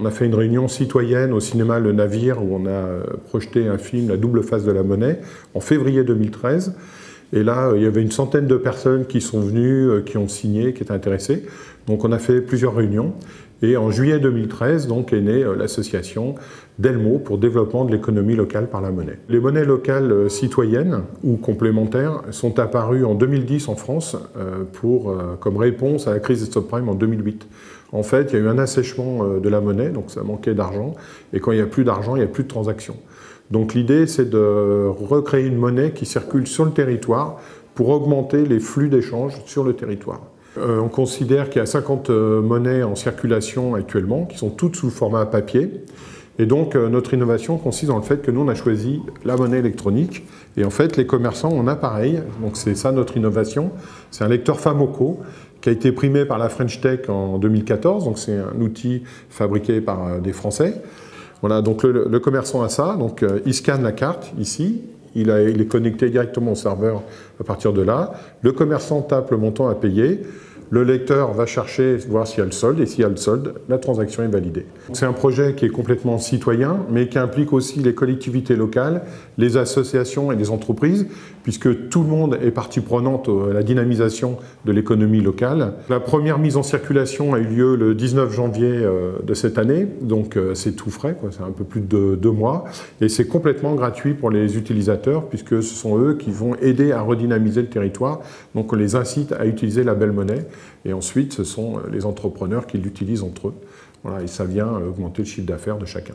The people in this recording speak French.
On a fait une réunion citoyenne au cinéma Le Navire où on a projeté un film, La double face de la monnaie, en février 2013. Et là, il y avait une centaine de personnes qui sont venues, qui ont signé, qui étaient intéressées. Donc on a fait plusieurs réunions. Et en juillet 2013, donc, est née l'association Delmo pour développement de l'économie locale par la monnaie. Les monnaies locales citoyennes ou complémentaires sont apparues en 2010 en France comme réponse à la crise des subprimes en 2008. En fait, il y a eu un assèchement de la monnaie, donc ça manquait d'argent. Et quand il n'y a plus d'argent, il n'y a plus de transactions. Donc l'idée, c'est de recréer une monnaie qui circule sur le territoire pour augmenter les flux d'échanges sur le territoire. On considère qu'il y a 50 monnaies en circulation actuellement, qui sont toutes sous le format papier. Et donc notre innovation consiste dans le fait que nous, on a choisi la monnaie électronique. Et en fait, les commerçants ont un appareil, donc c'est ça notre innovation. C'est un lecteur Famoco qui a été primé par la French Tech en 2014. Donc c'est un outil fabriqué par des Français. Voilà, donc le commerçant a ça, donc il scanne la carte ici, il est connecté directement au serveur à partir de là. Le commerçant tape le montant à payer. Le lecteur va chercher, voir s'il y a le solde, et s'il y a le solde, la transaction est validée. C'est un projet qui est complètement citoyen, mais qui implique aussi les collectivités locales, les associations et les entreprises, puisque tout le monde est partie prenante à la dynamisation de l'économie locale. La première mise en circulation a eu lieu le 19 janvier de cette année, donc c'est tout frais, c'est un peu plus de 2 mois, et c'est complètement gratuit pour les utilisateurs, puisque ce sont eux qui vont aider à redynamiser le territoire, donc on les incite à utiliser la belle monnaie. Et ensuite, ce sont les entrepreneurs qui l'utilisent entre eux. Voilà, et ça vient augmenter le chiffre d'affaires de chacun.